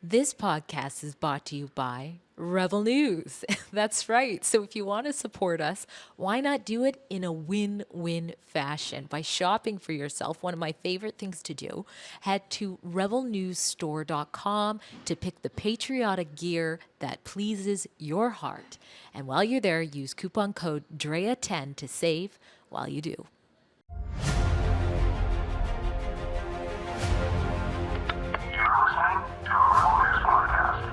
This podcast is brought to you by Rebel News. That's right. So if you want to support us, why not do it in a win-win fashion by shopping for yourself? One of my favorite things to do. Head to rebelnewsstore.com to pick the patriotic gear that pleases your heart. And while you're there, use coupon code DREA10 to save while you do. You're listening to a Rebel News podcast.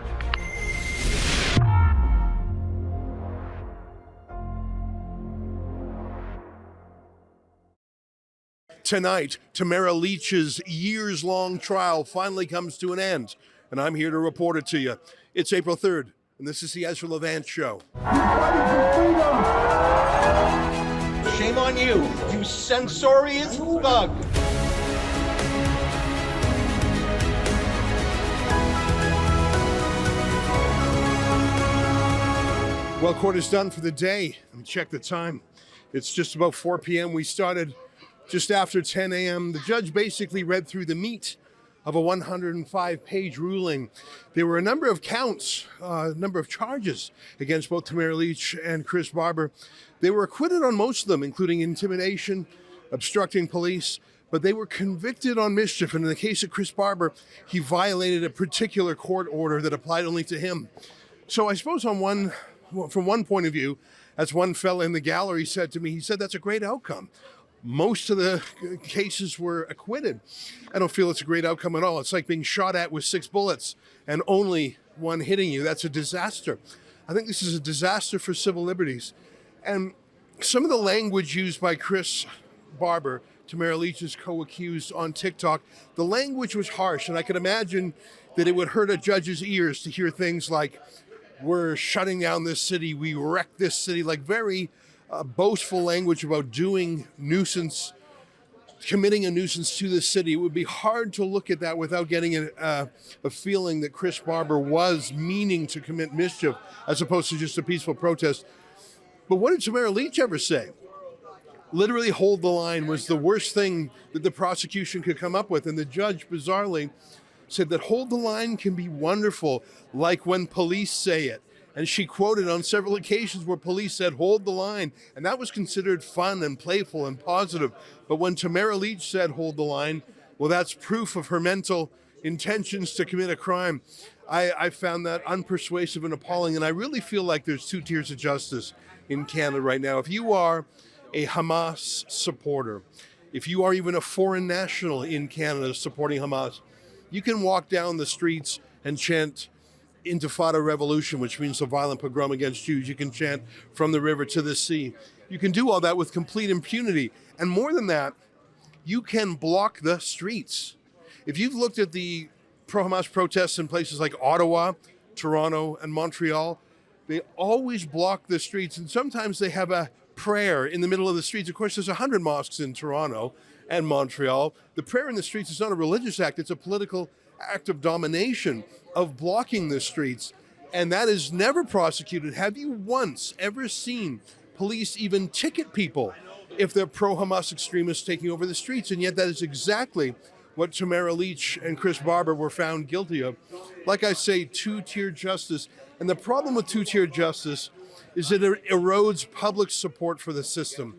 Tonight, Tamara Lich's years-long trial finally comes to an end, and I'm here to report it to you. It's April 3rd, and this is the Ezra Levant Show. Shame on you, you censorious thug! Well, court is done for the day. Let me check the time. It's just about 4 p.m. We started just after 10 a.m. The judge basically read through the meat of a 105-page ruling. There were a number of counts, a number of charges against both Tamara Lich and Chris Barber. They were acquitted on most of them, including intimidation, obstructing police, but they were convicted on mischief. And in the case of Chris Barber, he violated a particular court order that applied only to him. So I suppose from one point of view, as one fellow in the gallery said to me, he said, that's a great outcome. Most of the cases were acquitted. I don't feel it's a great outcome at all. It's like being shot at with 6 bullets and only one hitting you. That's a disaster. I think this is a disaster for civil liberties. And some of the language used by Chris Barber, Tamara Lich's co-accused on TikTok, the language was harsh, and I could imagine that it would hurt a judge's ears to hear things like, we're shutting down this city, we wrecked this city, like very boastful language about committing a nuisance to the city. It would be hard to look at that without getting a feeling that Chris Barber was meaning to commit mischief as opposed to just a peaceful protest. But what did Tamara Lich ever say? Literally, hold the line was the worst thing that the prosecution could come up with. And the judge, bizarrely, said that hold the line can be wonderful, like when police say it. And she quoted on several occasions where police said, hold the line. And that was considered fun and playful and positive. But when Tamara Lich said, hold the line, well, that's proof of her mental intentions to commit a crime. I found that unpersuasive and appalling. And I really feel like there's 2 tiers of justice in Canada right now. If you are a Hamas supporter, if you are even a foreign national in Canada supporting Hamas, you can walk down the streets and chant Intifada Revolution, which means a violent pogrom against Jews. You can chant from the river to the sea. You can do all that with complete impunity. And more than that, you can block the streets. If you've looked at the pro-Hamas protests in places like Ottawa, Toronto, and Montreal, they always block the streets. And sometimes they have a prayer in the middle of the streets. Of course, there's 100 mosques in Toronto and Montreal. The prayer in the streets is not a religious act. It's a political act of domination, of blocking the streets. And that is never prosecuted. Have you once ever seen police even ticket people if they're pro-Hamas extremists taking over the streets? And yet that is exactly what Tamara Lich and Chris Barber were found guilty of. Like I say, 2-tier justice. And the problem with 2-tier justice is that it erodes public support for the system.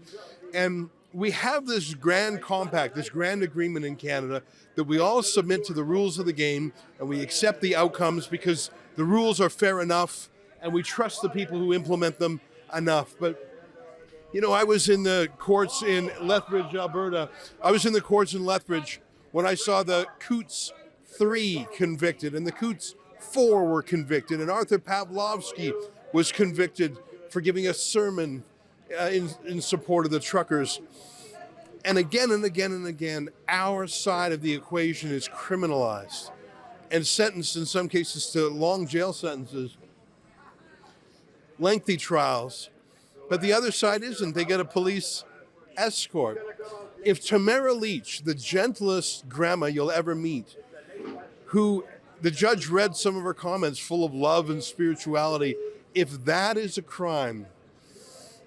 And we have this grand compact, this grand agreement in Canada that we all submit to the rules of the game and we accept the outcomes because the rules are fair enough and we trust the people who implement them enough. But, you know, I was in the courts in Lethbridge, Alberta. I was in the courts in Lethbridge when I saw the Coots 3 convicted and the Coots 4 were convicted, and Arthur Pavlovsky was convicted for giving a sermon in support of the truckers. And again and again and again, our side of the equation is criminalized and sentenced in some cases to long jail sentences, lengthy trials, but the other side isn't. They get a police escort. If Tamara Lich, the gentlest grandma you'll ever meet, who the judge read some of her comments full of love and spirituality, if that is a crime,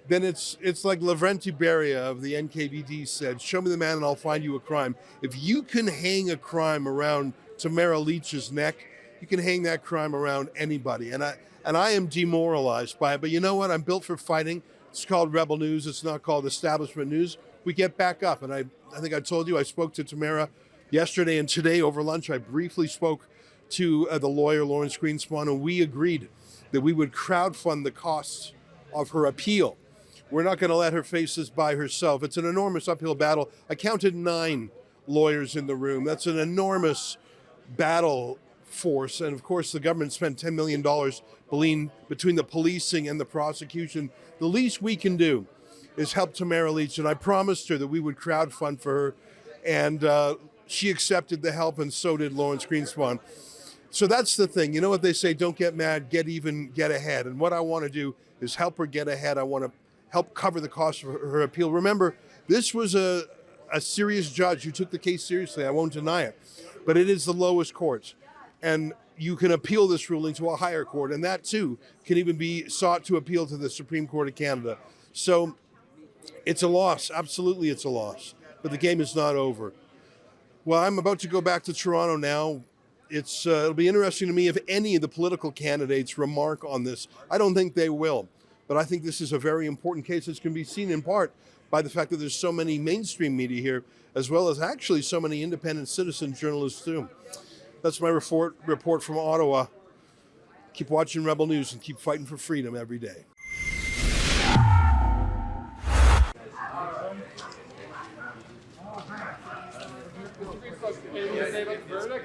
then it's like Levant of the NKVD said, show me the man and I'll find you a crime. If you can hang a crime around Tamara Lich's neck, you can hang that crime around anybody. And I am demoralized by it. But you know what? I'm built for fighting. It's called Rebel News. It's not called establishment news. We get back up. And I think I told you I spoke to Tamara yesterday and today over lunch. I briefly spoke to the lawyer, Lawrence Greenspan, and we agreed that we would crowdfund the costs of her appeal. We're not going to let her face this by herself. It's an enormous uphill battle. I counted 9 lawyers in the room. That's an enormous battle force. And of course, the government spent $10 million between the policing and the prosecution. The least we can do is help Tamara Lich. And I promised her that we would crowdfund for her. And she accepted the help, and so did Lawrence Greenspan. So that's the thing. You know what they say, don't get mad, get even, get ahead. And what I want to do is help her get ahead. I want to help cover the cost of her appeal. Remember, this was a serious judge who took the case seriously. I won't deny it. But it is the lowest court. And you can appeal this ruling to a higher court. And that, too, can even be sought to appeal to the Supreme Court of Canada. So it's a loss. Absolutely, it's a loss. But the game is not over. Well, I'm about to go back to Toronto now. It'll be interesting to me if any of the political candidates remark on this. I don't think they will. But I think this is a very important case. This can be seen in part by the fact that there's so many mainstream media here, as well as actually so many independent citizen journalists too. That's my report from Ottawa. Keep watching Rebel News and keep fighting for freedom every day.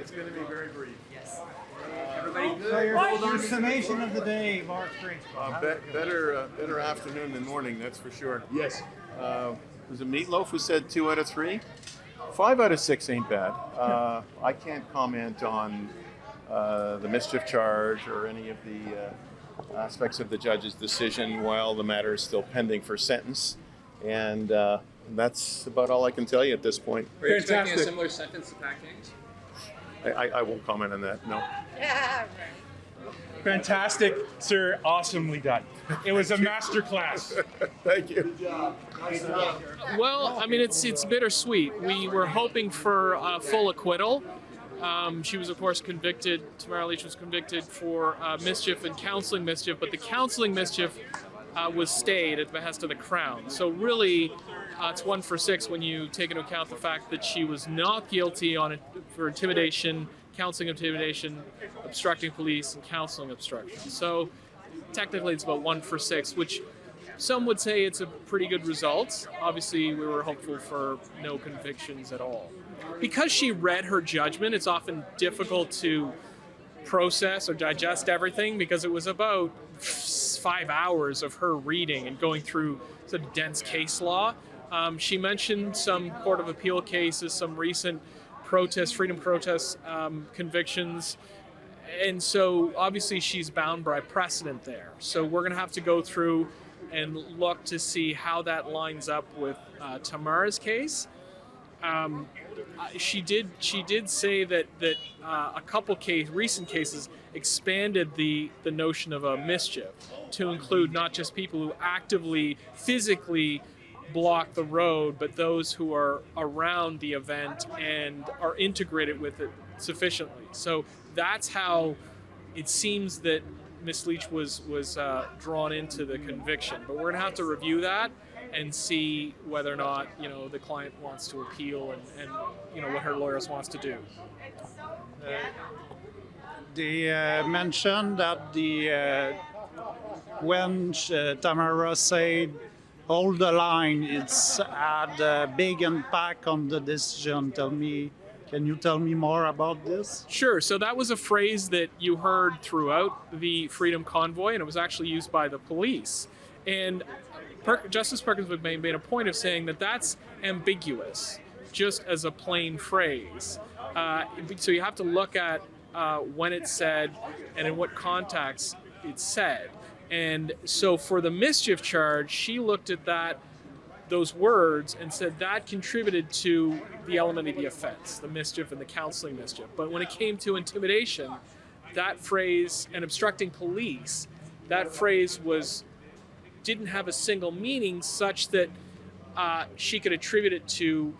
It's going to be very brief. Yes. So your summation of the day, Mark Greenspan. Better afternoon than morning, that's for sure. Yes. Was it Meatloaf who said 2 out of 3? 5 out of 6 ain't bad. I can't comment on the mischief charge or any of the aspects of the judge's decision while the matter is still pending for sentence. And that's about all I can tell you at this point. Are you expecting a similar sentence to Pat King's? I won't comment on that, no. Fantastic, sir. Awesomely done. It was a masterclass. Thank you. Well, I mean, it's bittersweet. We were hoping for a full acquittal. She was, of course, convicted. Tamara Lich was convicted for mischief and counseling mischief, but the counseling mischief was stayed at the behest of the Crown. So really, it's 1 for 6 when you take into account the fact that she was not guilty for intimidation, counseling intimidation, obstructing police, and counseling obstruction. So technically, it's about 1 for 6, which some would say it's a pretty good result. Obviously, we were hopeful for no convictions at all. Because she read her judgment, it's often difficult to process or digest everything because it was about 5 hours of her reading and going through sort of dense case law. She mentioned some Court of Appeal cases, some recent freedom protest convictions. And so obviously she's bound by precedent there. So we're going to have to go through and look to see how that lines up with Tamara's case. She did say that a couple recent cases expanded the notion of a mischief to include not just people who actively, physically block the road, but those who are around the event and are integrated with it sufficiently. So that's how it seems that Ms. Lich was drawn into the conviction. But we're going to have to review that and see whether or not, the client wants to appeal and what her lawyers wants to do. They mentioned that when Tamara said, hold the line, it's had a big impact on the decision. Can you tell me more about this? Sure. So that was a phrase that you heard throughout the Freedom Convoy, and it was actually used by the police. And Justice Perkins made a point of saying that that's ambiguous, just as a plain phrase. So you have to look at when it's said and in what context it's said. And so for the mischief charge, she looked at those words and said that contributed to the element of the offense, the mischief and the counseling mischief. But when it came to intimidation, that phrase, and obstructing police, that phrase didn't have a single meaning such that she could attribute it to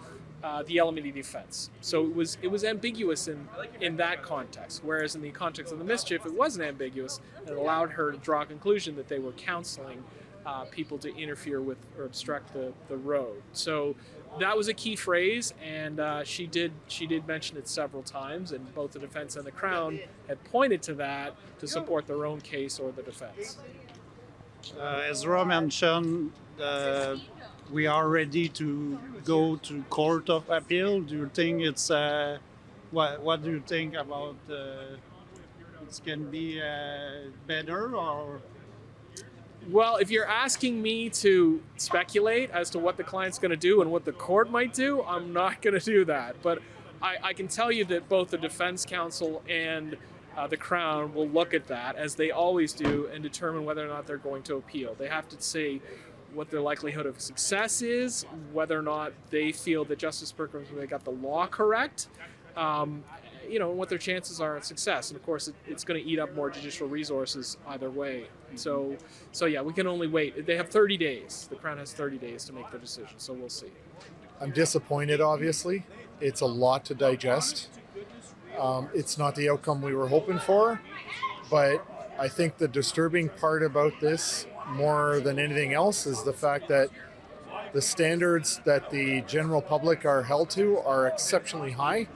the element of defense. So it was ambiguous in that context, whereas in the context of the mischief, it wasn't ambiguous. It allowed her to draw a conclusion that they were counseling people to interfere with or obstruct the road. So that was a key phrase, and she did mention it several times, and both the defense and the Crown had pointed to that to support their own case or the defense. Ezra mentioned we are ready to go to Court of Appeal. Do you think it's what do you think about it can be better or? Well, if you're asking me to speculate as to what the client's going to do and what the court might do, I'm not going to do that. But I can tell you that both the defense counsel and the Crown will look at that, as they always do, and determine whether or not they're going to appeal. They have to say what their likelihood of success is, whether or not they feel that Justice Perkins got the law correct, and what their chances are of success. And of course, it's going to eat up more judicial resources either way. So yeah, we can only wait. They have 30 days. The Crown has 30 days to make the decision, so we'll see. I'm disappointed, obviously. It's a lot to digest. It's not the outcome we were hoping for, but I think the disturbing part about this, more than anything else, is the fact that the standards that the general public are held to are exceptionally high,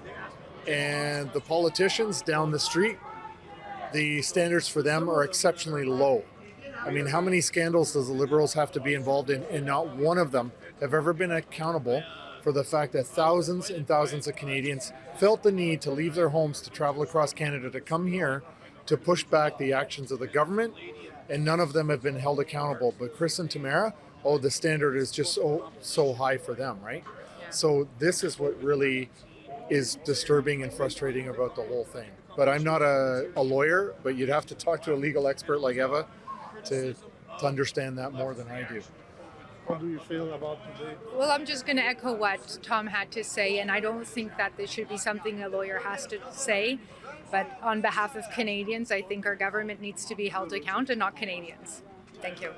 and the politicians down the street, the standards for them are exceptionally low. I mean, how many scandals does the Liberals have to be involved in, and not one of them have ever been accountable for the fact that thousands and thousands of Canadians felt the need to leave their homes to travel across Canada to come here to push back the actions of the government, and none of them have been held accountable. But Chris and Tamara, the standard is just so high for them, right? So this is what really is disturbing and frustrating about the whole thing. But I'm not a lawyer, but you'd have to talk to a legal expert like Eva to understand that more than I do. How do you feel about today? Well, I'm just going to echo what Tom had to say, and I don't think that this should be something a lawyer has to say. But on behalf of Canadians, I think our government needs to be held to account and not Canadians. Thank you.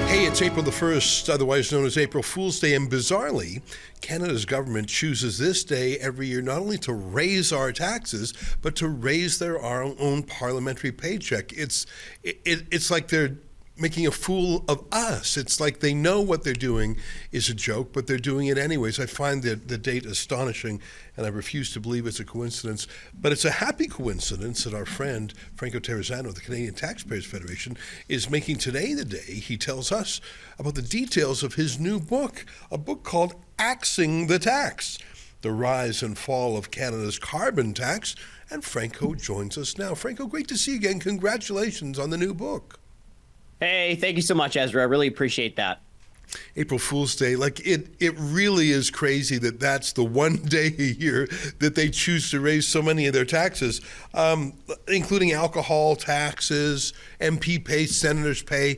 Hey, it's April the 1st, otherwise known as April Fool's Day, and bizarrely, Canada's government chooses this day every year not only to raise our taxes, but to raise their own parliamentary paycheck. It's like they're making a fool of us. It's like they know what they're doing is a joke, but they're doing it anyways. I find the date astonishing, and I refuse to believe it's a coincidence. But it's a happy coincidence that our friend Franco Terrazzano of the Canadian Taxpayers Federation is making today the day he tells us about the details of his new book, a book called Axing the Tax, the rise and fall of Canada's carbon tax. And Franco joins us now. Franco, great to see you again. Congratulations on the new book. Hey, thank you so much, Ezra. I really appreciate that. April Fool's Day, it really is crazy that that's the one day a year that they choose to raise so many of their taxes, including alcohol taxes, MP pay, senators pay.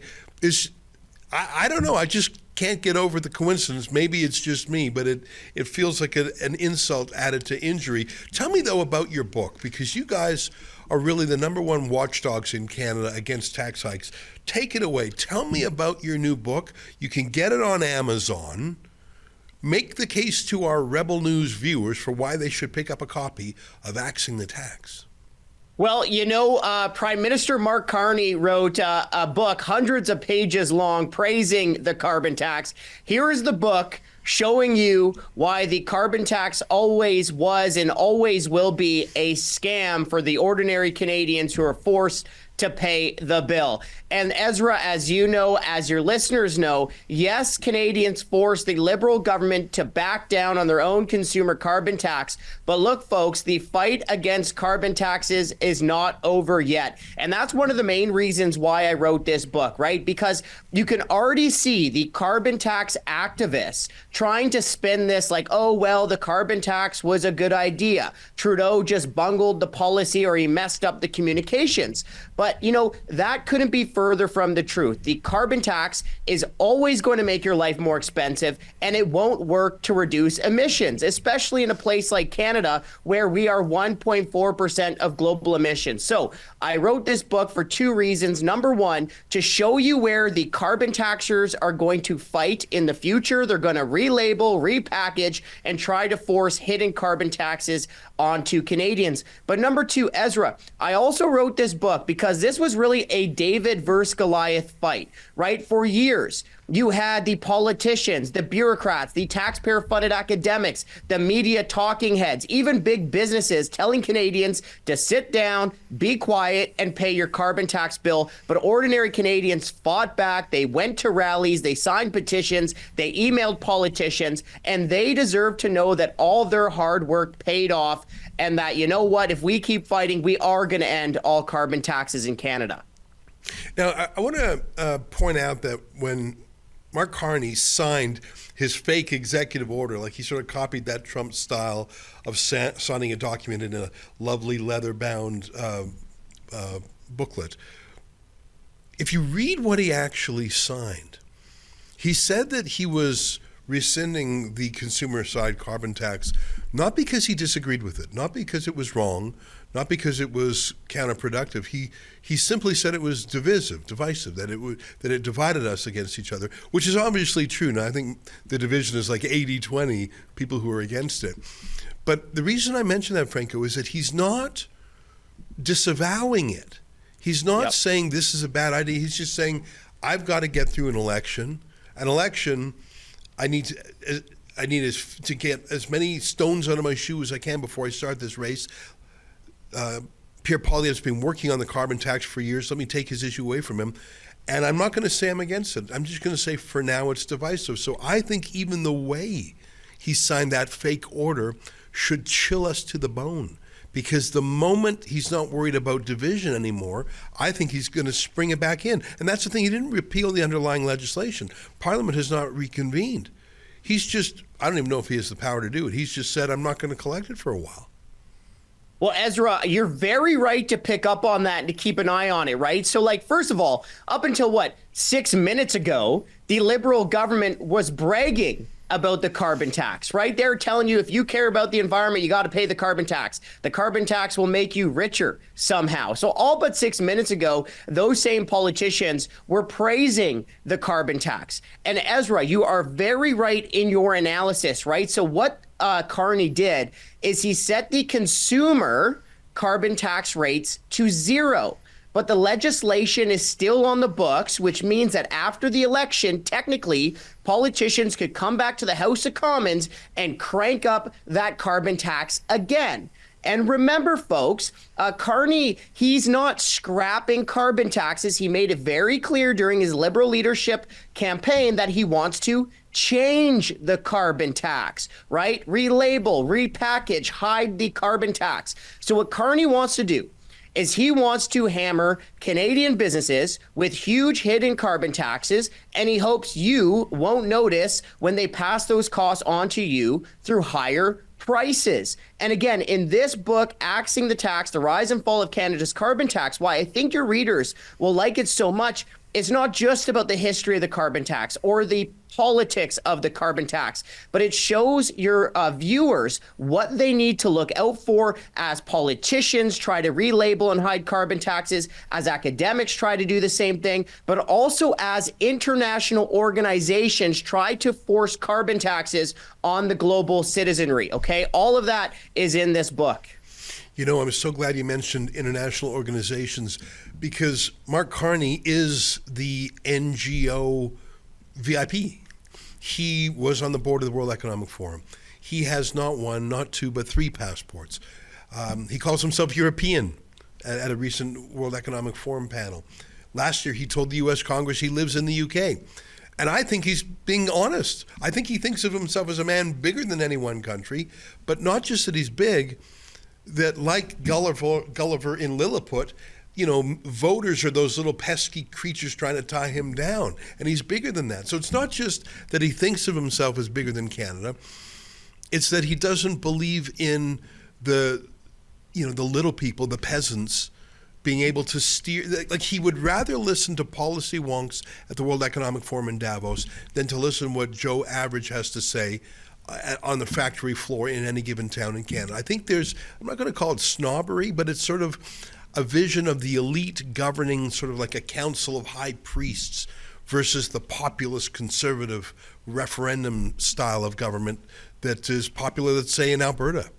I don't know. I just can't get over the coincidence. Maybe it's just me, but it feels like an insult added to injury. Tell me, though, about your book, because you guys are really the number one watchdogs in Canada against tax hikes. Take it away. Tell me about your new book. You can get it on Amazon. Make the case to our Rebel News viewers for why they should pick up a copy of Axing the Tax. Well, Prime Minister Mark Carney wrote a book, hundreds of pages long, praising the carbon tax. Here is the book showing you why the carbon tax always was and always will be a scam for the ordinary Canadians who are forced to pay the bill. And Ezra, as you know, as your listeners know, yes, Canadians forced the Liberal government to back down on their own consumer carbon tax. But look, folks, the fight against carbon taxes is not over yet. And that's one of the main reasons why I wrote this book, right? Because you can already see the carbon tax activists trying to spin this like, oh, well, the carbon tax was a good idea. Trudeau just bungled the policy or he messed up the communications. But But, that couldn't be further from the truth. The carbon tax is always going to make your life more expensive, and it won't work to reduce emissions, especially in a place like Canada, where we are 1.4% of global emissions. So I wrote this book for two reasons. Number one, to show you where the carbon taxers are going to fight in the future. They're going to relabel, repackage, and try to force hidden carbon taxes onto Canadians. But number two, Ezra, I also wrote this book because this was really a David versus Goliath fight, right? For years, you had the politicians, the bureaucrats, the taxpayer-funded academics, the media talking heads, even big businesses telling Canadians to sit down, be quiet, and pay your carbon tax bill. But ordinary Canadians fought back. They went to rallies. They signed petitions. They emailed politicians. And they deserve to know that all their hard work paid off, and that, you know what, if we keep fighting, we are going to end all carbon taxes in Canada. Now, I want to point out that when Mark Carney signed his fake executive order, like he sort of copied that Trump style of signing a document in a lovely leather-bound booklet. If you read what he actually signed, he said that he was rescinding the consumer side carbon tax, not because he disagreed with it, not because it was wrong, not because it was counterproductive. He simply said it was divisive, that it divided us against each other, which is obviously true. Now, I think the division is like 80-20 people who are against it. But the reason I mention that, Franco, is that he's not disavowing it. He's not saying this is a bad idea. He's just saying, I've got to get through an election. An election, I need to get as many stones out of my shoe as I can before I start this race. Pierre Poilievre's been working on the carbon tax for years. Let me take his issue away from him. And I'm not going to say I'm against it. I'm just going to say for now it's divisive. So I think even the way he signed that fake order should chill us to the bone. Because the moment he's not worried about division anymore, I think he's going to spring it back in. And that's the thing. He didn't repeal the underlying legislation. Parliament has not reconvened. He's just, I don't even know if he has the power to do it. He's just said, I'm not going to collect it for a while. Well, Ezra, you're very right to pick up on that and to keep an eye on it, right? So, first of all, up until 6 minutes ago, the Liberal government was bragging about the carbon tax, right? They're telling you if you care about the environment, you got to pay the carbon tax. The carbon tax will make you richer somehow. So all but 6 minutes ago, those same politicians were praising the carbon tax. And Ezra, you are very right in your analysis, right? So what Carney did is he set the consumer carbon tax rates to 0. But the legislation is still on the books, which means that after the election, technically, politicians could come back to the House of Commons and crank up that carbon tax again. And remember, folks, Carney, he's not scrapping carbon taxes. He made it very clear during his Liberal leadership campaign that he wants to change the carbon tax, right? Relabel, repackage, hide the carbon tax. So what Carney wants to do is he wants to hammer Canadian businesses with huge hidden carbon taxes, and he hopes you won't notice when they pass those costs on to you through higher prices. And again, in this book, Axing the Tax, The Rise and Fall of Canada's Carbon Tax, why I think your readers will like it so much, it's not just about the history of the carbon tax or the politics of the carbon tax, but it shows your viewers what they need to look out for as politicians try to relabel and hide carbon taxes, as academics try to do the same thing, but also as international organizations try to force carbon taxes on the global citizenry, okay? All of that is in this book. You know, I'm so glad you mentioned international organizations because Mark Carney is the NGO VIP. He was on the board of the World Economic Forum. He has not one, not two, but 3 passports. He calls himself European at a recent World Economic Forum panel. Last year, he told the U.S. Congress he lives in the UK. And I think he's being honest. I think he thinks of himself as a man bigger than any one country, but not just that he's big, that like Gulliver in Lilliput, you know, voters are those little pesky creatures trying to tie him down. And he's bigger than that. So it's not just that he thinks of himself as bigger than Canada. It's that he doesn't believe in the little people, the peasants, being able to steer, like he would rather listen to policy wonks at the World Economic Forum in Davos than to listen to what Joe Average has to say on the factory floor in any given town in Canada. I think there's, I'm not going to call it snobbery, but it's sort of a vision of the elite governing sort of like a council of high priests versus the populist conservative referendum style of government that is popular, let's say, in Alberta.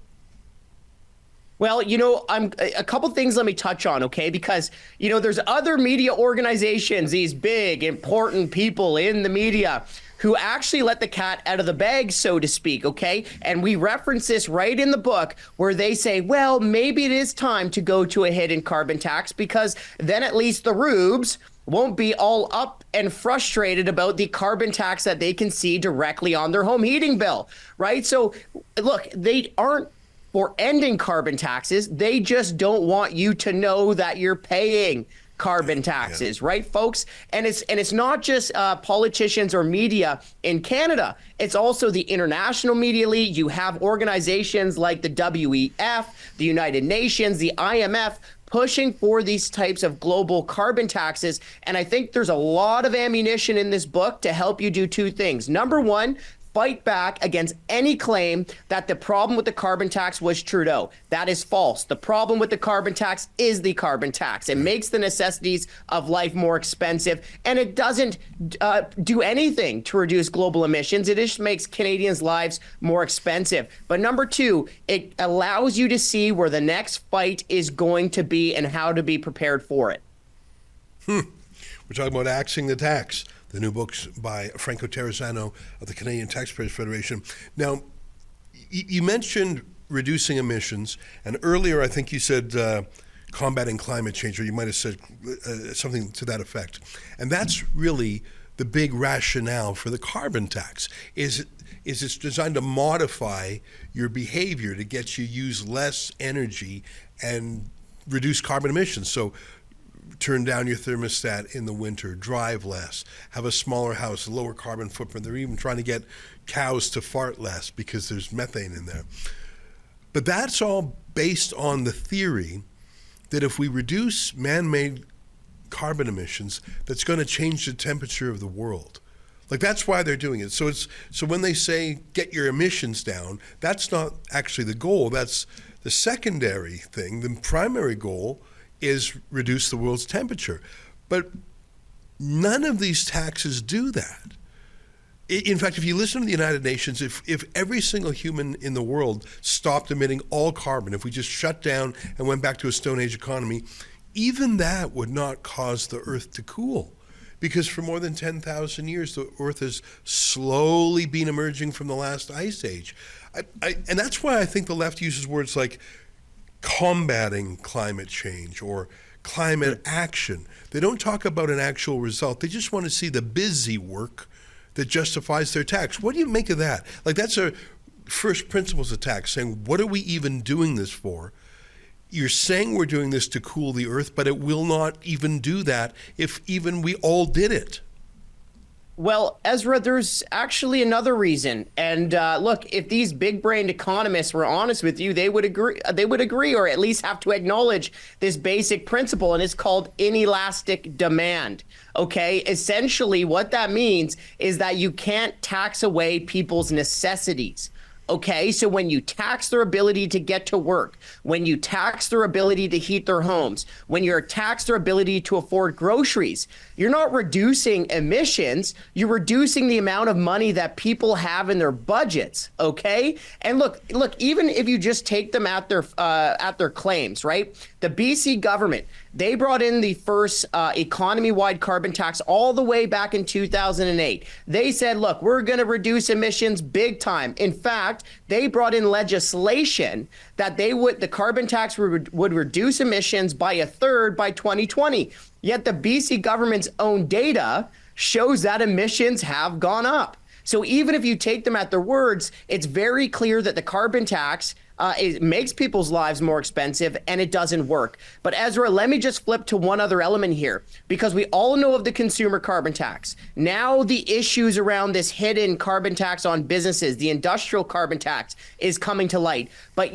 Well, I'm a couple things let me touch on, okay? Because, there's other media organizations, these big, important people in the media who actually let the cat out of the bag, so to speak, okay? And we reference this right in the book where they say, well, maybe it is time to go to a hidden carbon tax because then at least the rubes won't be all up and frustrated about the carbon tax that they can see directly on their home heating bill, right? So, look, they aren't for ending carbon taxes. They just don't want you to know that you're paying carbon taxes, right, folks? And it's not just politicians or media in Canada. It's also the international media league. You have organizations like the WEF, the United Nations, the IMF, pushing for these types of global carbon taxes. And I think there's a lot of ammunition in this book to help you do two things. Number one, fight back against any claim that the problem with the carbon tax was Trudeau. That is false. The problem with the carbon tax is the carbon tax. It makes the necessities of life more expensive, and it doesn't do anything to reduce global emissions. It just makes Canadians' lives more expensive. But number two, it allows you to see where the next fight is going to be and how to be prepared for it. We're talking about axing the tax. The new books by Franco Terrazzano of the Canadian Taxpayers Federation. Now, you mentioned reducing emissions, and earlier I think you said combating climate change, or you might have said something to that effect. And that's really the big rationale for the carbon tax, is it's designed to modify your behavior to get you use less energy and reduce carbon emissions. So turn down your thermostat in the winter, drive less, have a smaller house, a lower carbon footprint. They're even trying to get cows to fart less because there's methane in there. But that's all based on the theory that if we reduce man-made carbon emissions, that's going to change the temperature of the world. Like, that's why they're doing it. So when they say get your emissions down, that's not actually the goal. That's the secondary thing. The primary goal is reduce the world's temperature. But none of these taxes do that. In fact, if you listen to the United Nations, if every single human in the world stopped emitting all carbon, if we just shut down and went back to a Stone Age economy, even that would not cause the Earth to cool. Because for more than 10,000 years, the Earth has slowly been emerging from the last ice age. And that's why I think the left uses words like combating climate change or climate action. They don't talk about an actual result. They just want to see the busy work that justifies their tax. What do you make of that? Like, that's a first principles attack, saying, what are we even doing this for? You're saying we're doing this to cool the Earth, but it will not even do that if even we all did it. Well, Ezra, there's actually another reason. And look, if these big-brained economists were honest with you, they would agree. They would agree, or at least have to acknowledge this basic principle, and it's called inelastic demand. Okay, essentially, what that means is that you can't tax away people's necessities. Okay, so when you tax their ability to get to work, when you tax their ability to heat their homes, when you tax their ability to afford groceries, you're not reducing emissions, you're reducing the amount of money that people have in their budgets, okay? And look, even if you just take them at their claims, right? The BC government, they brought in the first economy-wide carbon tax all the way back in 2008. They said, look, we're going to reduce emissions big time. In fact, they brought in legislation that the carbon tax would reduce emissions by a third by 2020. Yet the BC government's own data shows that emissions have gone up. So even if you take them at their words, it's very clear that the carbon tax it makes people's lives more expensive, and it doesn't work. But Ezra, let me just flip to one other element here, because we all know of the consumer carbon tax. Now the issues around this hidden carbon tax on businesses, the industrial carbon tax, is coming to light. But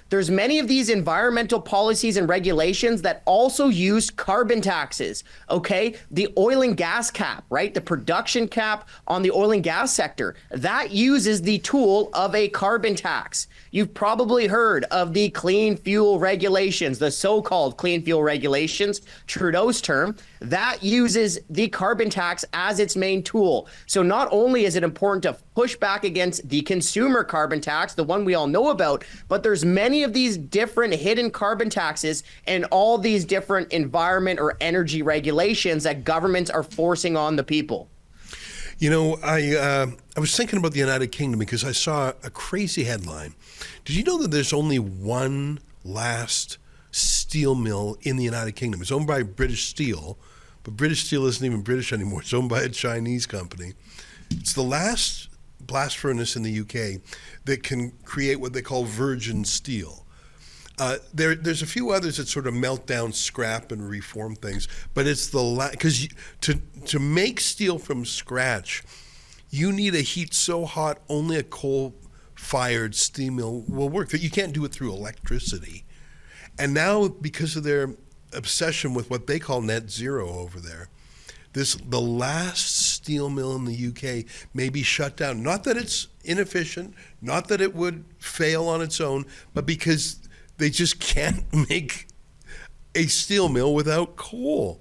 there's many of these environmental policies and regulations that also use carbon taxes, okay? The oil and gas cap, right? The production cap on the oil and gas sector, that uses the tool of a carbon tax. You've probably heard of the clean fuel regulations, the so-called clean fuel regulations, Trudeau's term, that uses the carbon tax as its main tool. So not only is it important to push back against the consumer carbon tax, the one we all know about, but there's many of these different hidden carbon taxes and all these different environment or energy regulations that governments are forcing on the people. I was thinking about the United Kingdom because I saw a crazy headline. Did you know that there's only one last steel mill in the United Kingdom? It's owned by British Steel, but British Steel isn't even British anymore. It's owned by a Chinese company. It's the last blast furnace in the UK that can create what they call virgin steel. There's a few others that sort of melt down scrap and reform things, but it's the because to make steel from scratch, you need a heat so hot only a coal-fired steam mill will work. That you can't do it through electricity. And now, because of their obsession with what they call net zero over there, the last steel mill in the UK may be shut down. Not that it's inefficient, not that it would fail on its own, but because they just can't make a steel mill without coal.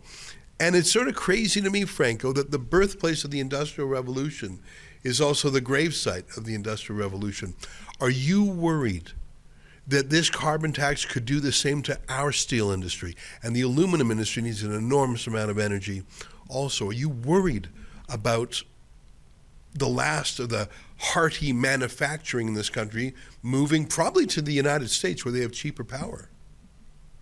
And it's sort of crazy to me, Franco, that the birthplace of the Industrial Revolution is also the gravesite of the Industrial Revolution. Are you worried that this carbon tax could do the same to our steel industry? And the aluminum industry needs an enormous amount of energy also. Are you worried about the last of the hearty manufacturing in this country moving probably to the United States where they have cheaper power?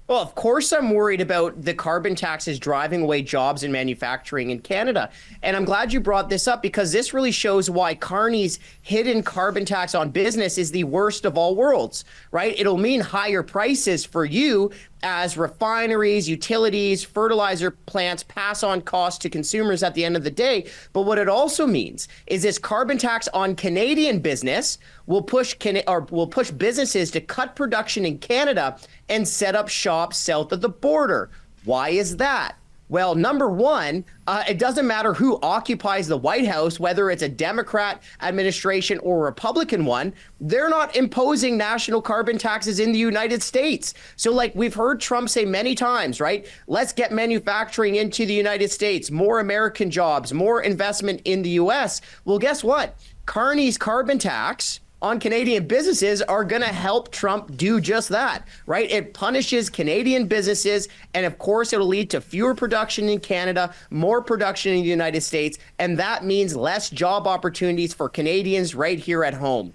Well, of course, I'm worried about the carbon taxes driving away jobs in manufacturing in Canada. And I'm glad you brought this up, because this really shows why Carney's hidden carbon tax on business is the worst of all worlds, right? It'll mean higher prices for you as refineries, utilities, fertilizer plants pass on costs to consumers at the end of the day. But what it also means is this carbon tax on Canadian business will push businesses to cut production in Canada and set up shops south of the border. Why is that? Well, number one, it doesn't matter who occupies the White House, whether it's a Democrat administration or a Republican one, they're not imposing national carbon taxes in the United States. So like we've heard Trump say many times, right? Let's get manufacturing into the United States, more American jobs, more investment in the US. Well, guess what? Carney's carbon tax on Canadian businesses are going to help Trump do just that, right? It punishes Canadian businesses, and of course, it'll lead to fewer production in Canada, more production in the United States, and that means less job opportunities for Canadians right here at home.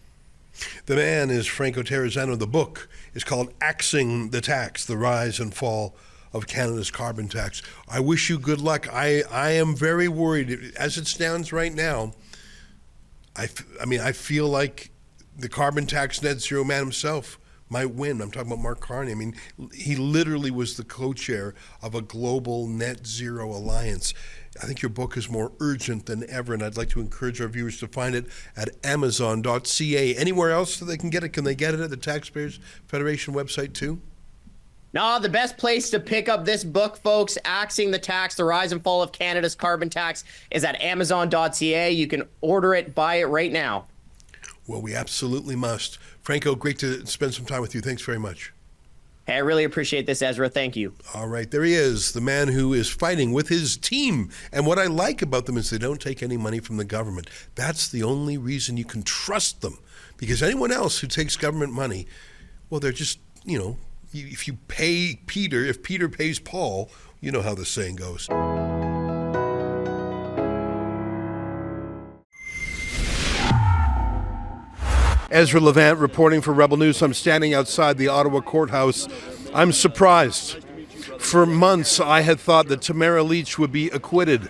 The man is Franco Terrazzano. The book is called Axing the Tax, The Rise and Fall of Canada's Carbon Tax. I wish you good luck. I am very worried. As it stands right now, I feel like the carbon tax net zero man himself might win. I'm talking about Mark Carney. I mean, he literally was the co-chair of a global net zero alliance. I think your book is more urgent than ever, and I'd like to encourage our viewers to find it at Amazon.ca. Anywhere else that they can get it? Can they get it at the Taxpayers Federation website too? No, the best place to pick up this book, folks, Axing the Tax, The Rise and Fall of Canada's Carbon Tax, is at Amazon.ca. You can order it, buy it right now. Well, we absolutely must. Franco, great to spend some time with you. Thanks very much. Hey, I really appreciate this, Ezra. Thank you. All right, there he is, the man who is fighting with his team. And what I like about them is they don't take any money from the government. That's the only reason you can trust them. Because anyone else who takes government money, well, they're just, if you pay Peter, if Peter pays Paul, you know how the saying goes. Ezra Levant reporting for Rebel News. I'm standing outside the Ottawa courthouse. I'm surprised. For months, I had thought that Tamara Lich would be acquitted.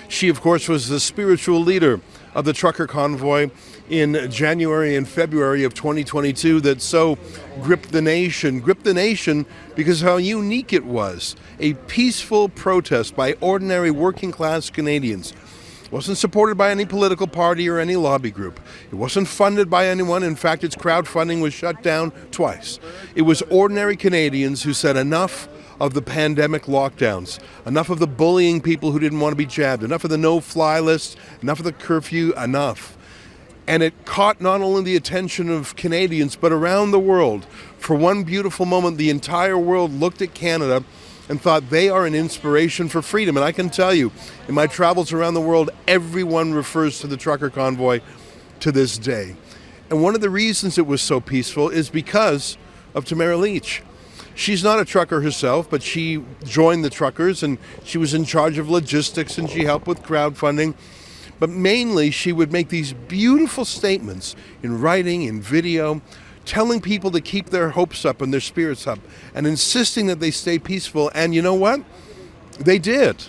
She, of course, was the spiritual leader of the trucker convoy in January and February of 2022 that so gripped the nation because how unique it was. A peaceful protest by ordinary working class Canadians. It wasn't supported by any political party or any lobby group. It wasn't funded by anyone. In fact, its crowdfunding was shut down twice. It was ordinary Canadians who said enough of the pandemic lockdowns, enough of the bullying people who didn't want to be jabbed, enough of the no-fly list, enough of the curfew, enough. And it caught not only the attention of Canadians, but around the world. For one beautiful moment, the entire world looked at Canada and thought they are an inspiration for freedom. And I can tell you, in my travels around the world, everyone refers to the trucker convoy to this day. And one of the reasons it was so peaceful is because of Tamara Lich. She's not a trucker herself, but she joined the truckers and she was in charge of logistics and she helped with crowdfunding. But mainly she would make these beautiful statements in writing, in video, telling people to keep their hopes up and their spirits up and insisting that they stay peaceful. And you know what? They did.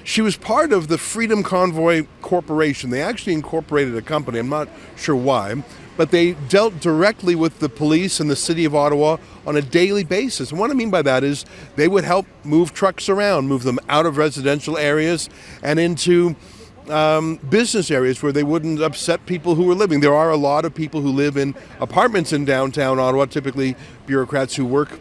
She was part of the Freedom Convoy Corporation. They actually incorporated a company, I'm not sure why, but they dealt directly with the police and the city of Ottawa on a daily basis. And what I mean by that is they would help move trucks around, move them out of residential areas and into business areas where they wouldn't upset people who were living. There are a lot of people who live in apartments in downtown Ottawa, typically bureaucrats who work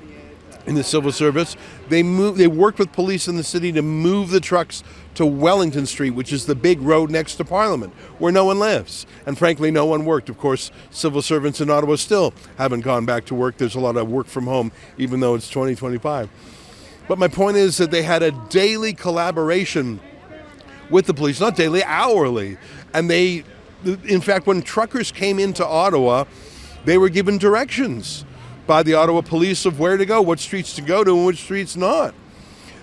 in the civil service. They worked with police in the city to move the trucks to Wellington Street, which is the big road next to Parliament, where no one lives. And frankly, no one worked. Of course, civil servants in Ottawa still haven't gone back to work. There's a lot of work from home, even though it's 2025. But my point is that they had a daily collaboration with the police, not daily, hourly. And they, in fact, when truckers came into Ottawa, they were given directions by the Ottawa police of where to go, what streets to go to and which streets not.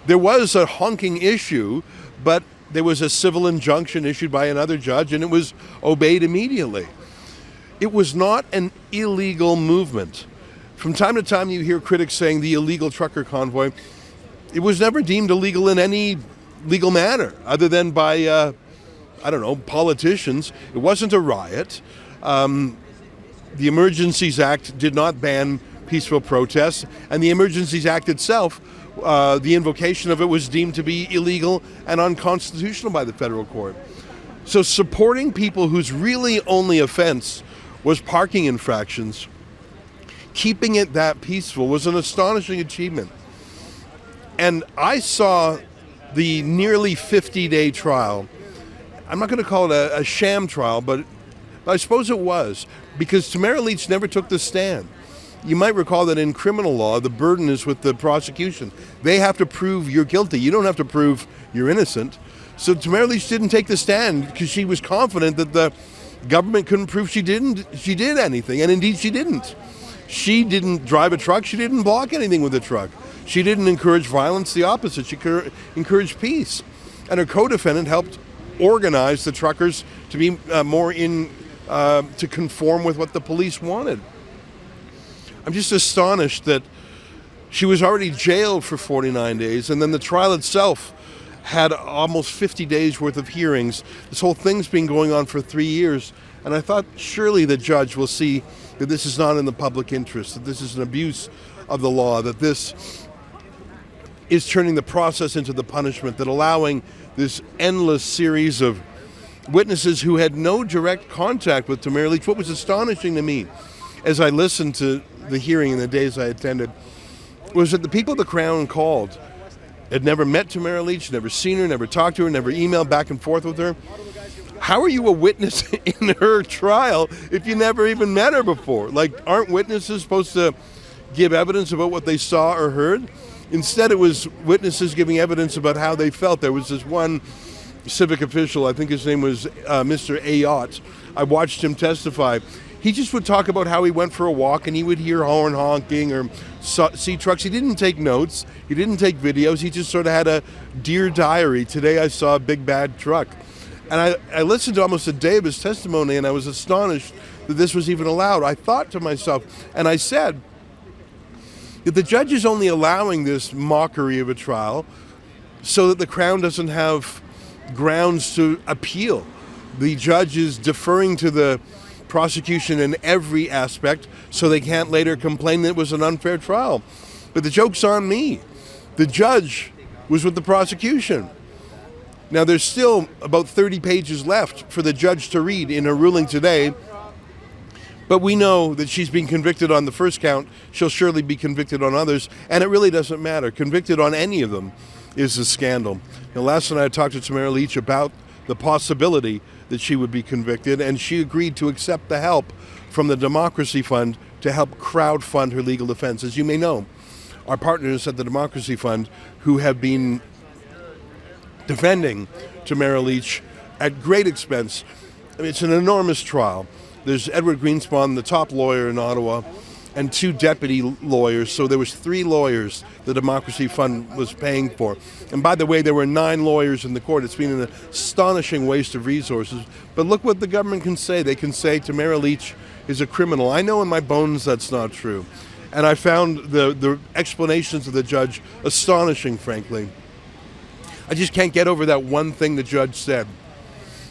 There was a honking issue, but there was a civil injunction issued by another judge and it was obeyed immediately. It was not an illegal movement. From time to time you hear critics saying the illegal trucker convoy. It was never deemed illegal in any legal manner other than by, politicians. It wasn't a riot. The Emergencies Act did not ban peaceful protests, and the Emergencies Act itself, the invocation of it was deemed to be illegal and unconstitutional by the federal court. So supporting people whose really only offense was parking infractions, keeping it that peaceful was an astonishing achievement. And I saw the nearly 50-day trial. I'm not going to call it a sham trial, but I suppose it was, because Tamara Lich never took the stand. You might recall that in criminal law, the burden is with the prosecution. They have to prove you're guilty. You don't have to prove you're innocent. So Tamara Lich didn't take the stand because she was confident that the government couldn't prove she did anything, and indeed she didn't. She didn't drive a truck. She didn't block anything with a truck. She didn't encourage violence, the opposite. She encouraged peace. And her co-defendant helped organize the truckers to be to conform with what the police wanted. I'm just astonished that she was already jailed for 49 days, and then the trial itself had almost 50 days worth of hearings. This whole thing's been going on for 3 years, and I thought surely the judge will see that this is not in the public interest, that this is an abuse of the law, that this is turning the process into the punishment, that allowing this endless series of witnesses who had no direct contact with Tamara Lich. What was astonishing to me as I listened to the hearing in the days I attended was that the people the Crown called had never met Tamara Lich, never seen her, never talked to her, never emailed back and forth with her. How are you a witness in her trial if you never even met her before? Like, aren't witnesses supposed to give evidence about what they saw or heard? Instead, it was witnesses giving evidence about how they felt. There was this one civic official, I think his name was Mr. Ayotte. I watched him testify. He just would talk about how he went for a walk and he would hear horn honking or see trucks. He didn't take notes. He didn't take videos. He just sort of had a dear diary. Today I saw a big bad truck. And I listened to almost a day of his testimony and I was astonished that this was even allowed. I thought to myself, and I said, that the judge is only allowing this mockery of a trial so that the Crown doesn't have grounds to appeal. The judge is deferring to the prosecution in every aspect so they can't later complain that it was an unfair trial. But the joke's on me. The judge was with the prosecution. Now, there's still about 30 pages left for the judge to read in her ruling today, but we know that she's been convicted on the first count. She'll surely be convicted on others, and it really doesn't matter. Convicted on any of them is a scandal. Now, last night I talked to Tamara Lich about the possibility that she would be convicted, and she agreed to accept the help from the Democracy Fund to help crowdfund her legal defense. As you may know, our partners at the Democracy Fund, who have been defending Tamara Lich at great expense. I mean, it's an enormous trial. There's Edward Greenspan, the top lawyer in Ottawa, and 2 deputy lawyers. So there was 3 lawyers the Democracy Fund was paying for. And by the way, there were 9 lawyers in the court. It's been an astonishing waste of resources. But look what the government can say. They can say Tamara Lich is a criminal. I know in my bones that's not true. And I found the explanations of the judge astonishing, frankly. I just can't get over that one thing the judge said.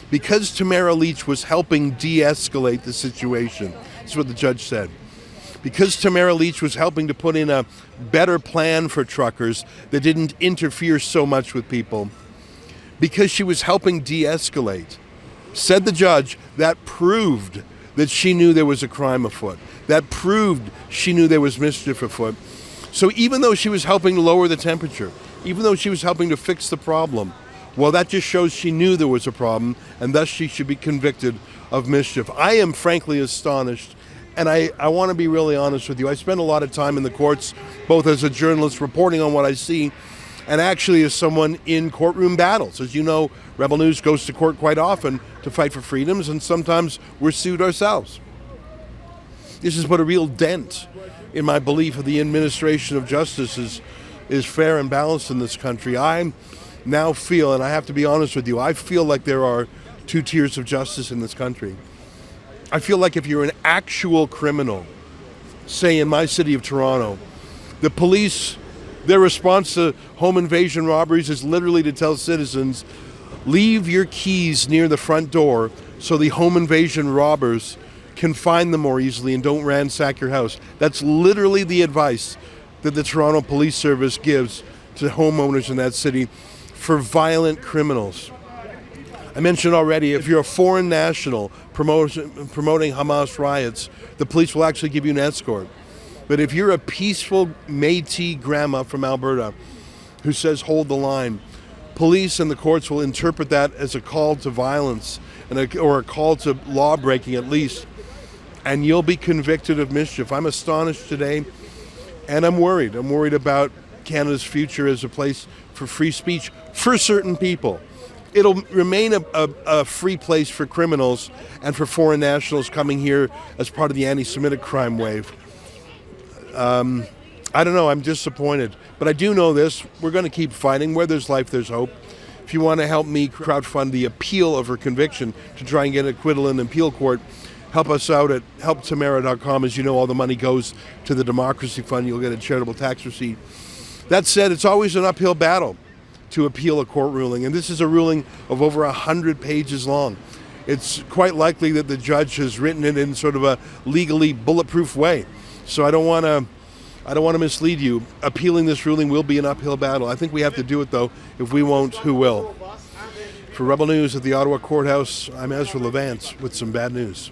Because Tamara Lich was helping de-escalate the situation, that's what the judge said. Because Tamara Lich was helping to put in a better plan for truckers that didn't interfere so much with people, because she was helping de-escalate, said the judge, that proved that she knew there was a crime afoot. That proved she knew there was mischief afoot. So even though she was helping to lower the temperature, even though she was helping to fix the problem, well, that just shows she knew there was a problem, and thus she should be convicted of mischief. I am frankly astonished, and I want to be really honest with you. I spend a lot of time in the courts, both as a journalist reporting on what I see, and actually as someone in courtroom battles. As you know, Rebel News goes to court quite often to fight for freedoms, and sometimes we're sued ourselves. This has put a real dent in my belief of the administration of justice is fair and balanced in this country. I now feel, and I have to be honest with you, I feel like there are 2 tiers of justice in this country. I feel like if you're an actual criminal, say in my city of Toronto, the police, their response to home invasion robberies is literally to tell citizens, leave your keys near the front door so the home invasion robbers can find them more easily and don't ransack your house. That's literally the advice that the Toronto Police Service gives to homeowners in that city for violent criminals. I mentioned already, if you're a foreign national promoting Hamas riots, the police will actually give you an escort. But if you're a peaceful Métis grandma from Alberta who says hold the line, police and the courts will interpret that as a call to violence or a call to law breaking at least, and you'll be convicted of mischief. I'm astonished today, and I'm worried. I'm worried about Canada's future as a place for free speech for certain people. It'll remain a free place for criminals and for foreign nationals coming here as part of the anti-Semitic crime wave. I don't know, I'm disappointed. But I do know this, we're going to keep fighting. Where there's life, there's hope. If you want to help me crowdfund the appeal of her conviction to try and get acquittal in an appeal court, help us out at helptamara.com. As you know, all the money goes to the Democracy Fund. You'll get a charitable tax receipt. That said, it's always an uphill battle to appeal a court ruling, and this is a ruling of over 100 pages long. It's quite likely that the judge has written it in sort of a legally bulletproof way. So I don't want to mislead you. Appealing this ruling will be an uphill battle. I think we have to do it, though. If we won't, who will? For Rebel News at the Ottawa Courthouse, I'm Ezra Levant with some bad news.